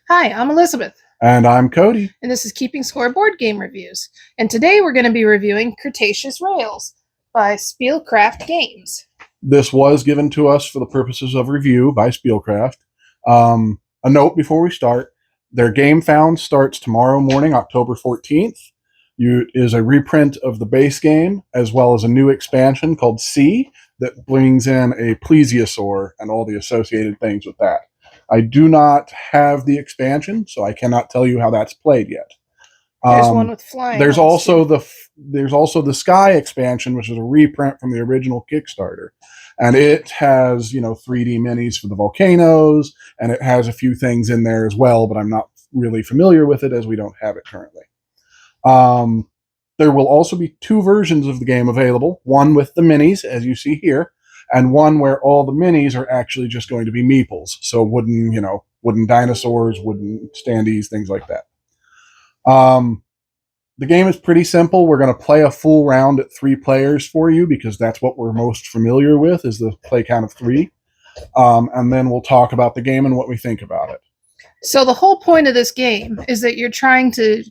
Hi, I'm Elizabeth, And I'm Cody. and this is Keeping Score Board Game Reviews. And today we're going to be reviewing Cretaceous Rails by Spielcraft Games. This was given to us for the purposes of review by Spielcraft. A note before we start, their Gamefound starts tomorrow morning, October 14th. It is a reprint of the base game, as well as a new expansion called C that brings in a plesiosaur and all the associated things with that. I do not have the expansion, so I cannot tell you how that's played yet. There's one with flying. There's also the Sky expansion, which is a reprint from the original Kickstarter, and it has 3D minis for the volcanoes, and it has a few things in there as well. But I'm not really familiar with it as we don't have it currently. There will also be two versions of the game available: one with the minis, as you see here, and one where all the minis are actually just going to be meeples, so wooden dinosaurs, wooden standees, things like that. The game is pretty simple. We're going to play a full round at 3 players for you because that's what we're most familiar with, is the play count of 3. And then we'll talk about the game and what we think about it. So the whole point of this game is that you're trying to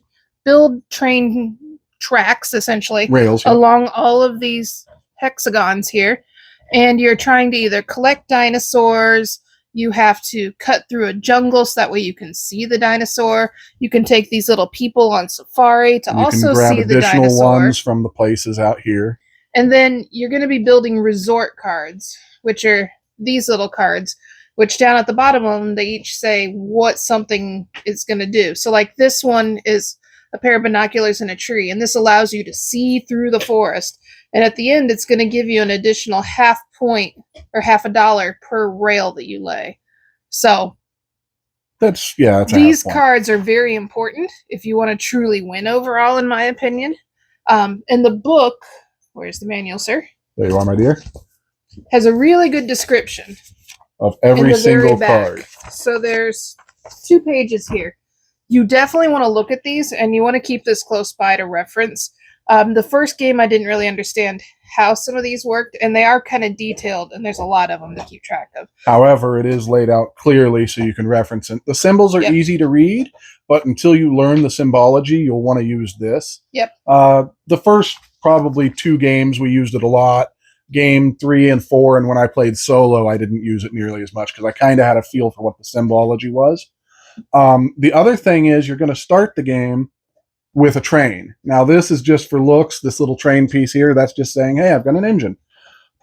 build train tracks, essentially, Rails, yeah. along all of these hexagons here, and you're trying to either collect dinosaurs. You have to cut through a jungle so that way you can see the dinosaur. You can take these little people on safari to also see the dinosaur. You can grab additional ones from the places out here. And then you're going to be building resort cards, which are these little cards, which down at the bottom of them, they each say what something is going to do. So like this one is a pair of binoculars in a tree, and this allows you to see through the forest. And at the end, it's going to give you an additional half point or $50 per rail that you lay. So that's these cards are very important if you want to truly win overall, in my opinion. And the book, where's the manual, sir? There you are, my dear. Has a really good description of every single card. So there's 2 pages here. You definitely want to look at these, and you want to keep this close by to reference. The first game, I didn't really understand how some of these worked, and they are kind of detailed, and there's a lot of them to keep track of. However, it is laid out clearly so you can reference it. The symbols are easy to read, but until you learn the symbology, you'll want to use this. Yep. The first probably 2 games, we used it a lot. Game 3 and 4, and when I played solo, I didn't use it nearly as much because I kind of had a feel for what the symbology was. The other thing is you're going to start the game with a train. Now, this is just for looks. This little train piece here, that's just saying, hey, I've got an engine.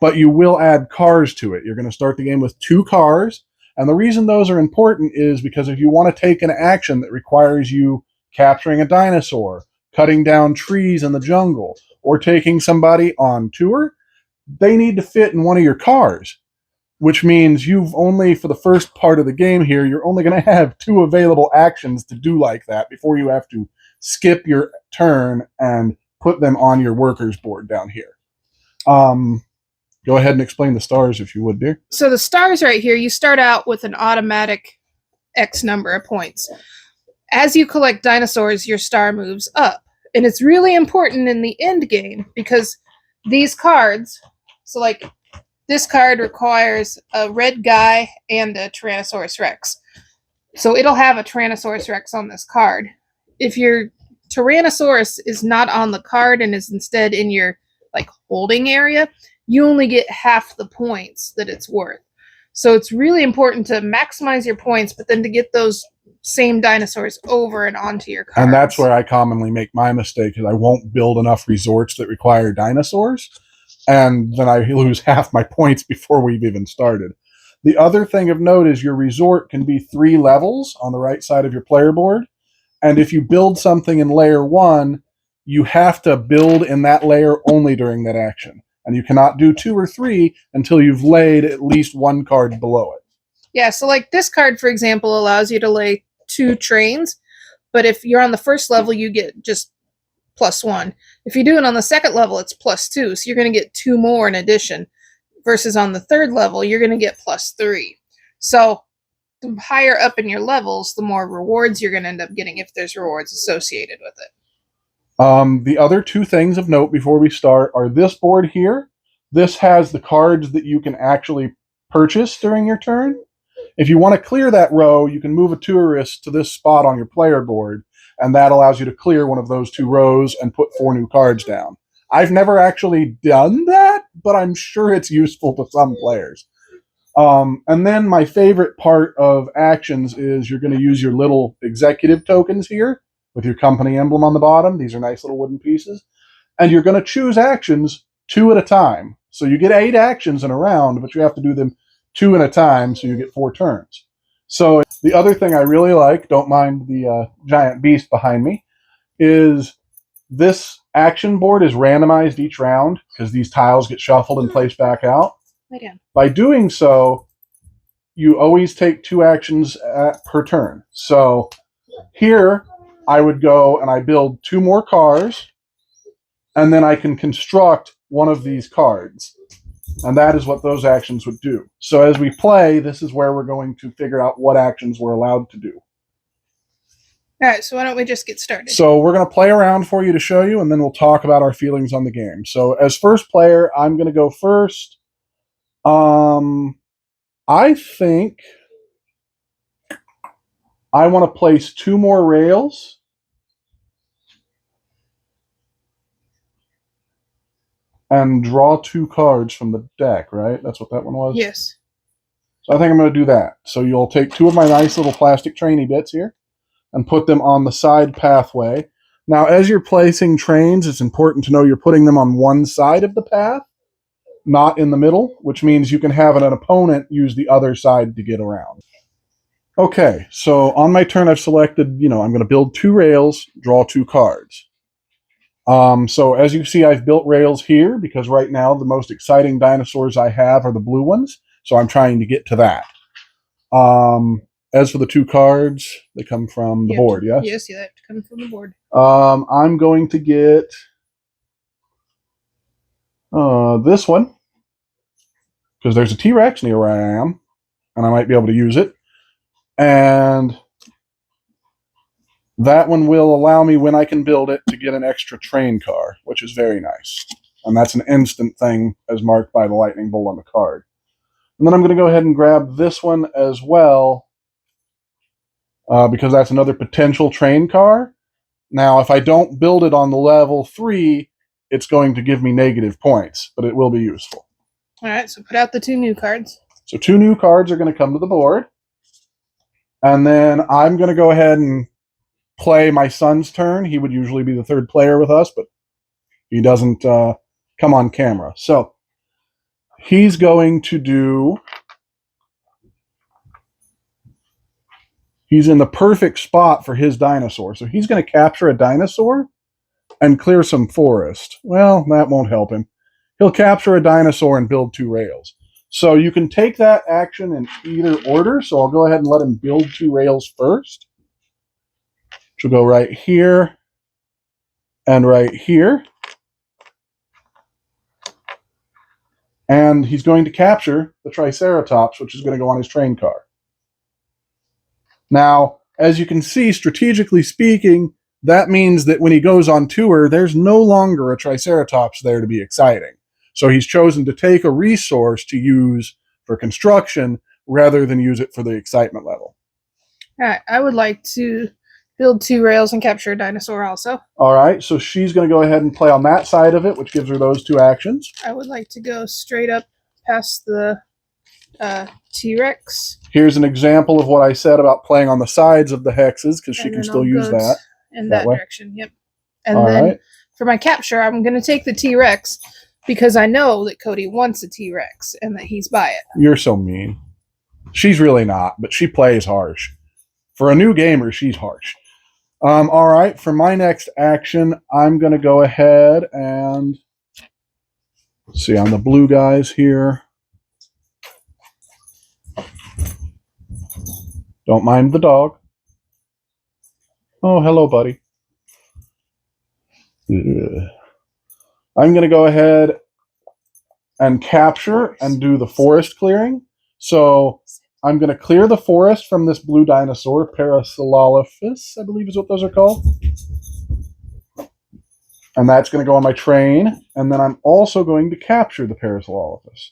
But you will add cars to it. You're going to start the game with 2 cars. And the reason those are important is because if you want to take an action that requires you capturing a dinosaur, cutting down trees in the jungle, or taking somebody on tour, they need to fit in one of your cars, which means you've only, for the first part of the game here, you're only going to have 2 available actions to do like that before you have to skip your turn and put them on your workers board down here. Go ahead and explain the stars if you would, dear. So the stars right here, you start out with an automatic X number of points. As you collect dinosaurs, your star moves up. And it's really important in the end game because these cards, so like this card requires a red guy and a Tyrannosaurus Rex. So it'll have a Tyrannosaurus Rex on this card. If your Tyrannosaurus is not on the card and is instead in your holding area, you only get half the points that it's worth. So it's really important to maximize your points, but then to get those same dinosaurs over and onto your cards. And that's where I commonly make my mistake, is I won't build enough resorts that require dinosaurs, and then I lose half my points before we've even started. The other thing of note is your resort can be 3 levels on the right side of your player board. And if you build something in layer 1, you have to build in that layer only during that action. And you cannot do 2 or 3 until you've laid at least 1 card below it. Yeah, so like this card, for example, allows you to lay 2 trains. But if you're on the first level, you get just +1. If you do it on the second level, it's +2. So you're going to get 2 more in addition. Versus on the third level, you're going to get +3. So the higher up in your levels, the more rewards you're going to end up getting if there's rewards associated with it. The other 2 things of note before we start are this board here. This has the cards that you can actually purchase during your turn. If you want to clear that row, you can move a tourist to this spot on your player board, and that allows you to clear one of those 2 rows and put 4 new cards down. I've never actually done that, but I'm sure it's useful to some players. And then my favorite part of actions is you're going to use your little executive tokens here with your company emblem on the bottom. These are nice little wooden pieces. And you're going to choose actions 2 at a time. So you get 8 actions in a round, but you have to do them 2 at a time, so you get 4 turns. So the other thing I really like, don't mind the giant beast behind me, is this action board is randomized each round because these tiles get shuffled and placed back out. By doing so, you always take 2 actions per turn. So here, I would go and I build 2 more cars, and then I can construct one of these cards. And that is what those actions would do. So as we play, this is where we're going to figure out what actions we're allowed to do. All right, so why don't we just get started? So we're going to play around for you to show you, and then we'll talk about our feelings on the game. So as first player, I'm going to go first. I think I want to place 2 more rails. And draw 2 cards from the deck, right? That's what that one was? Yes. So I think I'm going to do that. So you'll take 2 of my nice little plastic trainy bits here and put them on the side pathway. Now, as you're placing trains, it's important to know you're putting them on one side of the path, not in the middle, which means you can have an opponent use the other side to get around. Okay, so on my turn, I've selected, I'm going to build 2 rails, draw 2 cards. So as you see, I've built rails here because right now the most exciting dinosaurs I have are the blue ones. So I'm trying to get to that. As for the 2 cards, they come from the board, yes? Yes, they have to come from the board. I'm going to get this one because there's a T-Rex near where I am, and I might be able to use it. And that one will allow me, when I can build it, to get an extra train car, which is very nice. And that's an instant thing as marked by the lightning bolt on the card. And then I'm going to go ahead and grab this one as well because that's another potential train car. Now, if I don't build it on the level 3, it's going to give me negative points, but it will be useful. All right, so put out the 2 new cards. So 2 new cards are going to come to the board. And then I'm going to go ahead and play my son's turn. He would usually be the 3rd player with us, but he doesn't come on camera. So he's going to do... He's in the perfect spot for his dinosaur. So he's going to capture a dinosaur and clear some forest. Well, that won't help him. He'll capture a dinosaur and build 2 rails. So you can take that action in either order. So I'll go ahead and let him build 2 rails first. Which will go right here and right here. And he's going to capture the Triceratops, which is going to go on his train car. Now, as you can see, strategically speaking, that means that when he goes on tour, there's no longer a Triceratops there to be exciting. So he's chosen to take a resource to use for construction rather than use it for the excitement level. All right, I would like to build 2 rails and capture a dinosaur also. All right, so she's going to go ahead and play on that side of it, which gives her those 2 actions. I would like to go straight up past the T-Rex. Here's an example of what I said about playing on the sides of the hexes, because she can still use that. In that direction, yep. And All then right. For my capture, I'm going to take the T-Rex because I know that Cody wants a T-Rex and that he's by it. You're so mean. She's really not, but she plays harsh. For a new gamer, she's harsh. All right, for my next action, I'm going to go ahead and see on the blue guys here. Don't mind the dog. Oh, hello, buddy. I'm going to go ahead and capture and do the forest clearing. So I'm going to clear the forest from this blue dinosaur, Parasaurolophus, I believe is what those are called. And that's going to go on my train. And then I'm also going to capture the Parasaurolophus.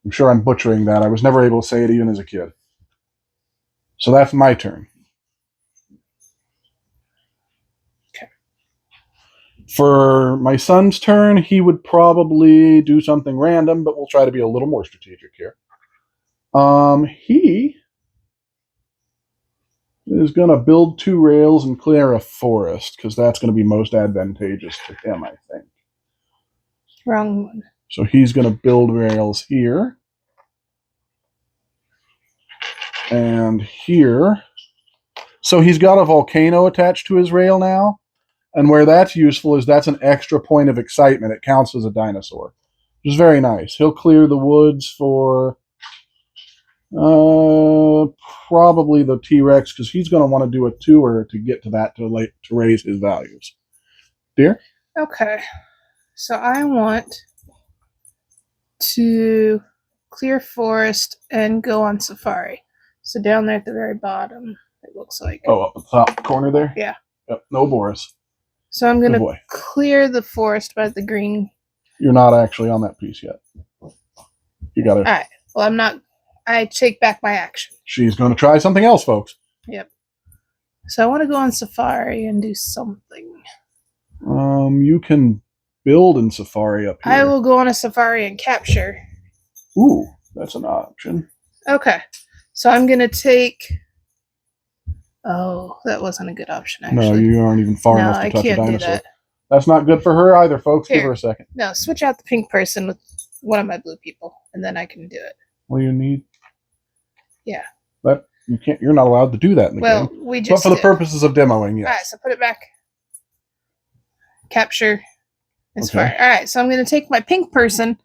I'm sure I'm butchering that. I was never able to say it even as a kid. So that's my turn. Okay. For my son's turn, he would probably do something random, but we'll try to be a little more strategic here. He is going to build 2 rails and clear a forest, because that's going to be most advantageous to him, I think. Wrong one. So he's going to build rails here. And here. So he's got a volcano attached to his rail now. And where that's useful is that's an extra point of excitement. It counts as a dinosaur, which is very nice. He'll clear the woods for probably the T-Rex, because he's going to want to do a tour to get to that to raise his values. Dear? Okay. So I want to clear forest and go on safari. So down there at the very bottom, it looks like. Oh, up at the top corner there? Yeah. Yep, no Boris. So I'm going to clear the forest by the green. You're not actually on that piece yet. You got to. All right. Well, I'm not. I take back my action. She's going to try something else, folks. Yep. So I want to go on safari and do something. You can build in safari up here. I will go on a safari and capture. Ooh, that's an option. Okay. So I'm going to take... Oh, that wasn't a good option, actually. No, you aren't even far enough to touch a dinosaur. Do that. That's not good for her either, folks. Here. Give her a second. No, switch out the pink person with one of my blue people, and then I can do it. What do you need? Yeah. But you can't. You're not allowed to do that in the game. Well, we just. But for the purposes of demoing, yes. All right, so put it back. Capture. And safari. All right, so I'm going to take my pink person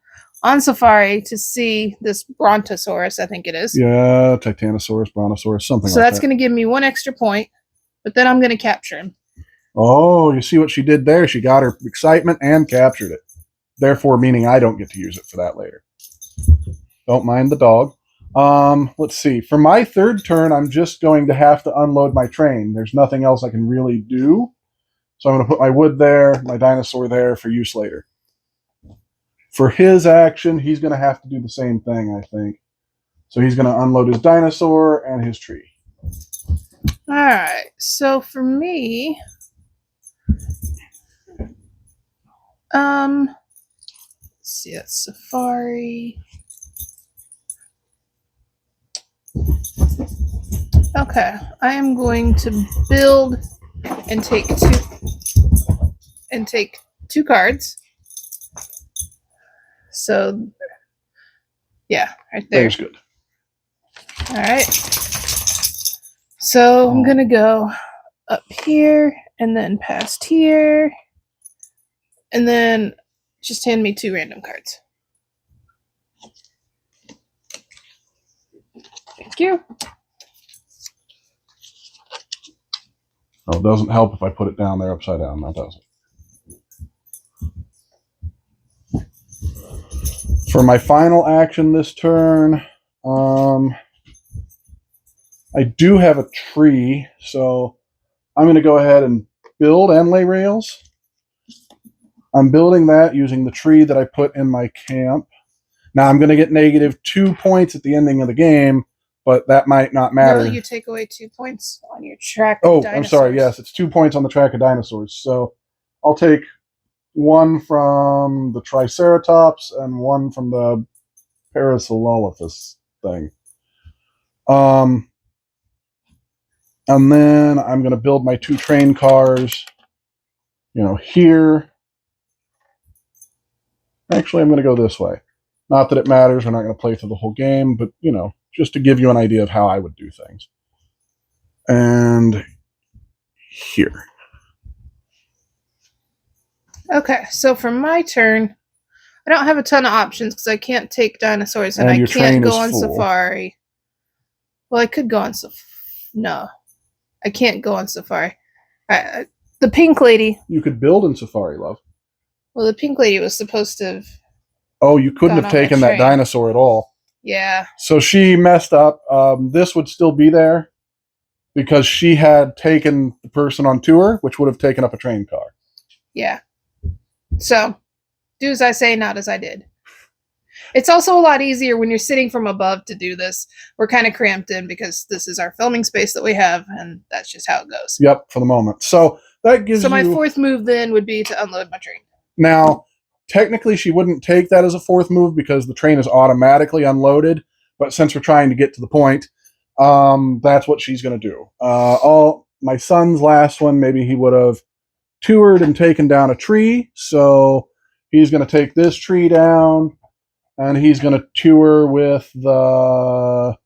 on safari to see this Brontosaurus, I think it is. Yeah, Titanosaurus, Brontosaurus, something like that. So that's going to give me 1 extra point, but then I'm going to capture him. Oh, you see what she did there? She got her excitement and captured it. Therefore, meaning I don't get to use it for that later. Don't mind the dog. Let's see. For my 3rd turn, I'm just going to have to unload my train. There's nothing else I can really do. So I'm going to put my wood there, my dinosaur there for use later. For his action, he's going to have to do the same thing, I think. So he's going to unload his dinosaur and his tree. All right. So for me, let's see, that's safari. Okay, I am going to build and take 2 cards. So, yeah, right there. There's good. All right. So I'm going to go up here and then past here. And then just hand me 2 random cards. Thank you. Oh, it doesn't help if I put it down there upside down, now does it? For my final action this turn, I do have a tree, so I'm going to go ahead and build and lay rails. I'm building that using the tree that I put in my camp. Now I'm going to get -2 points at the ending of the game, but that might not matter. No, you take away 2 points on your track of dinosaurs. I'm sorry, yes, it's 2 points on the track of dinosaurs. So I'll take 1 from the Triceratops and 1 from the Parasaurolophus thing. And then I'm going to build my 2 train cars, here. Actually, I'm going to go this way. Not that it matters. We're not going to play through the whole game, but, just to give you an idea of how I would do things. And here. Okay, so for my turn, I don't have a ton of options because I can't take dinosaurs and I your can't train go is on full. safari. Well, I could go on safari. No, I can't go on safari. The pink lady. You could build in safari, love. Well, the pink lady was supposed to have... Oh, you couldn't have taken that dinosaur at all. Yeah. So she messed up. This would still be there because she had taken the person on tour, which would have taken up a train car. Yeah. So, do as I say, not as I did. It's also a lot easier when you're sitting from above to do this. We're kind of cramped in because this is our filming space that we have, and that's just how it goes. Yep, for the moment. So that gives So my you... fourth move then would be to unload my train. Now, technically, she wouldn't take that as a fourth move because the train is automatically unloaded. But since we're trying to get to the point, that's what she's going to do. My son's last one, maybe he would have toured and taken down a tree. So he's going to take this tree down, and he's going to tour with the...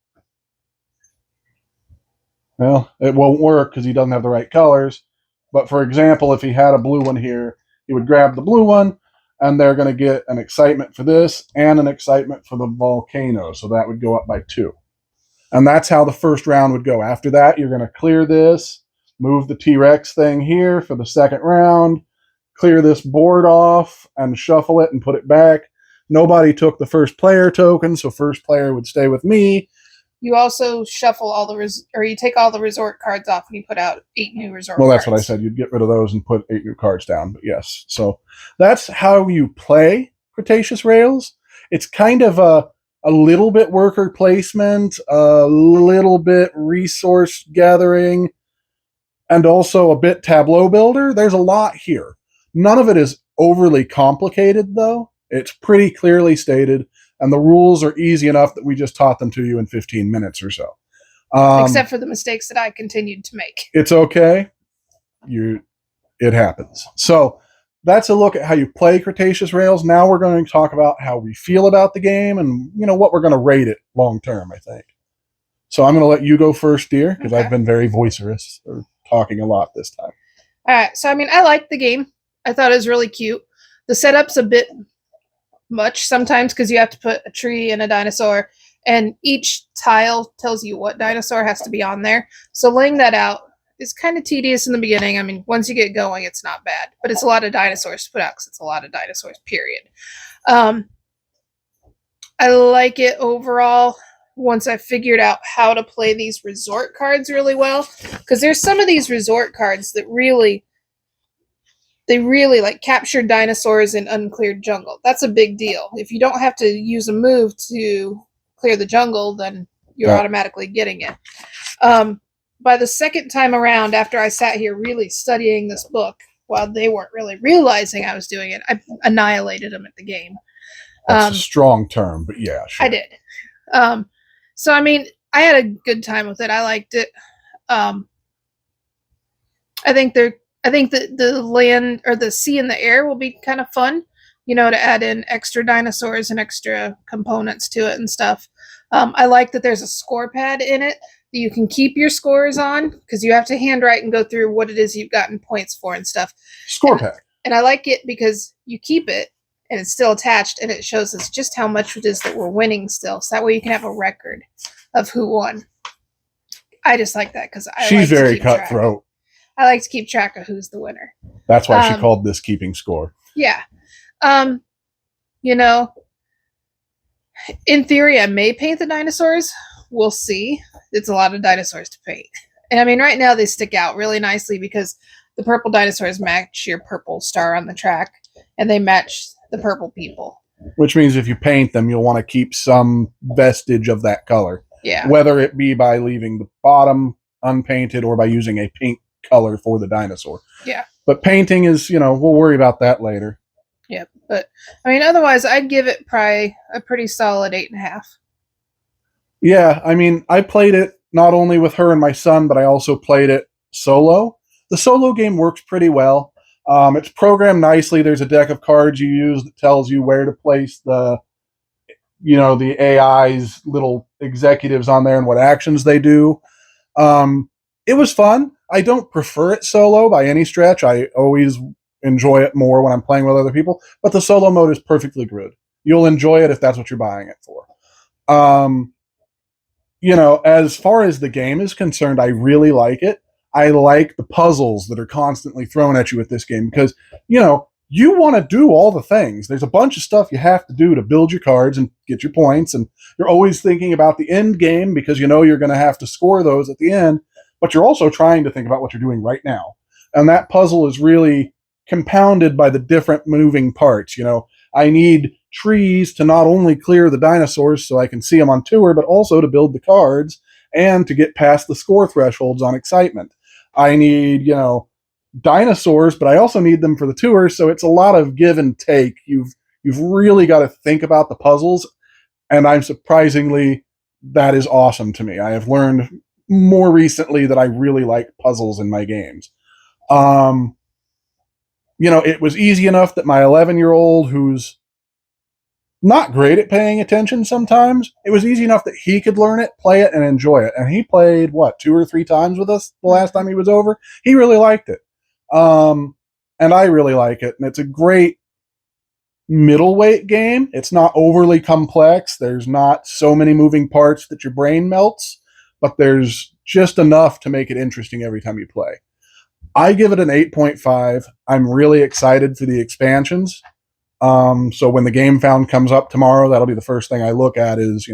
Well, it won't work because he doesn't have the right colors. But for example, if he had a blue one here, he would grab the blue one, and they're going to get an excitement for this and an excitement for the volcano. So that would go up by 2. And that's how the first round would go. After that, you're going to clear this, move the T-Rex thing here for the second round, clear this board off, and shuffle it and put it back. Nobody took the first player token, so first player would stay with me. You also shuffle all you take all the resort cards off and you put out 8 new resort cards. Well, that's what I said. You'd get rid of those and put 8 new cards down. But yes, so that's how you play Cretaceous Rails. It's kind of a little bit worker placement, a little bit resource gathering, and also a bit tableau builder. There's a lot here. None of it is overly complicated, though. It's pretty clearly stated. And the rules are easy enough that we just taught them to you in 15 minutes or so. Except for the mistakes that I continued to make. It's okay. It happens. So that's a look at how you play Cretaceous Rails. Now we're going to talk about how we feel about the game and what we're going to rate it long term, I think. So I'm going to let you go first, dear, because I've been very vociferous or talking a lot this time. All right. So, I liked the game. I thought it was really cute. The setup's a bit much sometimes because you have to put a tree and a dinosaur, and each tile tells you what dinosaur has to be on there. So laying that out is kind of tedious in the beginning. Once you get going, it's not bad, but it's a lot of dinosaurs to put out because it's a lot of dinosaurs, period. I like it overall once I figured out how to play these resort cards really well, because there's some of these resort cards that really like capture dinosaurs in uncleared jungle. That's a big deal. If you don't have to use a move to clear the jungle, then you're automatically getting it. By the second time around, after I sat here really studying this book, while they weren't really realizing I was doing it, I annihilated them at the game. That's a strong term, but yeah, sure. I did. So, I had a good time with it. I liked it. I think that the land or the sea and the air will be kind of fun, to add in extra dinosaurs and extra components to it and stuff. I like that there's a score pad in it that you can keep your scores on because you have to handwrite and go through what it is you've gotten points for and stuff. Score pad. And I like it because you keep it and it's still attached and it shows us just how much it is that we're winning still. So that way you can have a record of who won. I just like that because she's very cutthroat. I like to keep track of who's the winner. That's why she called this keeping score. Yeah. In theory, I may paint the dinosaurs. We'll see. It's a lot of dinosaurs to paint. And right now they stick out really nicely because the purple dinosaurs match your purple star on the track and they match the purple people. Which means if you paint them, you'll want to keep some vestige of that color. Yeah. Whether it be by leaving the bottom unpainted or by using a pink color for the dinosaur. Yeah. But painting is, we'll worry about that later. Yeah. But, otherwise, I'd give it probably a pretty solid 8.5. Yeah. I played it not only with her and my son, but I also played it solo. The solo game works pretty well. It's programmed nicely. There's a deck of cards you use that tells you where to place the AI's little executives on there and what actions they do. It was fun. I don't prefer it solo by any stretch. I always enjoy it more when I'm playing with other people, but the solo mode is perfectly good. You'll enjoy it if that's what you're buying it for. As far as the game is concerned, I really like it. I like the puzzles that are constantly thrown at you with this game because, you want to do all the things. There's a bunch of stuff you have to do to build your cards and get your points, and you're always thinking about the end game because you're going to have to score those at the end, but you're also trying to think about what you're doing right now. And that puzzle is really compounded by the different moving parts. I need trees to not only clear the dinosaurs so I can see them on tour, but also to build the cards and to get past the score thresholds on excitement. I need, dinosaurs, but I also need them for the tour, so it's a lot of give and take. You've really got to think about the puzzles, and I'm surprisingly, that is awesome to me. I have learned more recently that I really like puzzles in my games. It was easy enough that my 11-year-old, who's not great at paying attention sometimes, it was easy enough that he could learn it, play it, and enjoy it. And he played, 2 or 3 times with us the last time he was over. He really liked it. And I really like it. And it's a great middleweight game. It's not overly complex. There's not so many moving parts that your brain melts, but there's just enough to make it interesting every time you play. I give it an 8.5. I'm really excited for the expansions. So when the Gamefound comes up tomorrow, that'll be the first thing I look at is,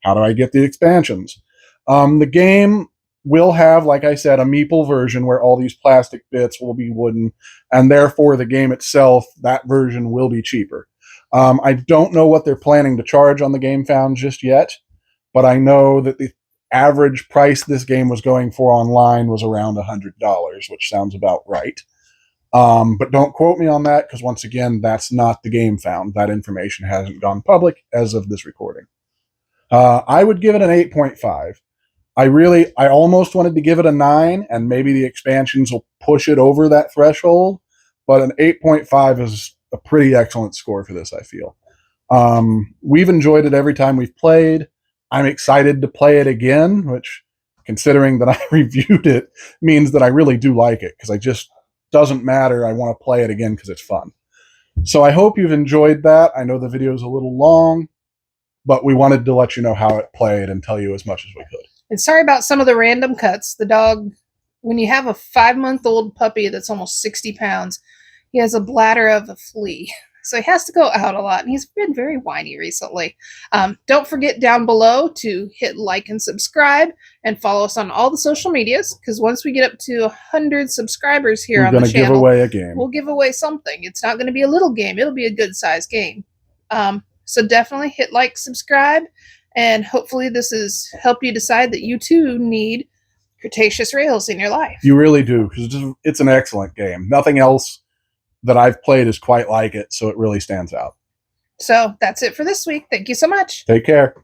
how do I get the expansions? The game will have, like I said, a meeple version where all these plastic bits will be wooden, and therefore the game itself, that version will be cheaper. I don't know what they're planning to charge on the Gamefound just yet, but I know that the average price this game was going for online was around $100, which sounds about right. But don't quote me on that, because once again, that's not the Gamefound. That information hasn't gone public as of this recording. I would give it an 8.5. I almost wanted to give it a 9, and maybe the expansions will push it over that threshold, but an 8.5 is a pretty excellent score for this, I feel. We've enjoyed it every time we've played. I'm excited to play it again, which, considering that I reviewed it, means that I really do like it, because I just doesn't matter. I want to play it again because it's fun. So I hope you've enjoyed that. I know the video is a little long, but we wanted to let you know how it played and tell you as much as we could. And sorry about some of the random cuts. The dog, when you have a 5-month-old puppy that's almost 60 pounds, he has a bladder of a flea. So he has to go out a lot, and he's been very whiny recently. Don't forget down below to hit like and subscribe, and follow us on all the social medias, because once we get up to 100 subscribers here on the channel, give away a game. We'll give away something. It's not going to be a little game. It'll be a good-sized game. So definitely hit like, subscribe, and hopefully this has helped you decide that you too need Cretaceous Rails in your life. You really do, because it's an excellent game. Nothing else that I've played is quite like it, so it really stands out. So that's it for this week. Thank you so much. Take care.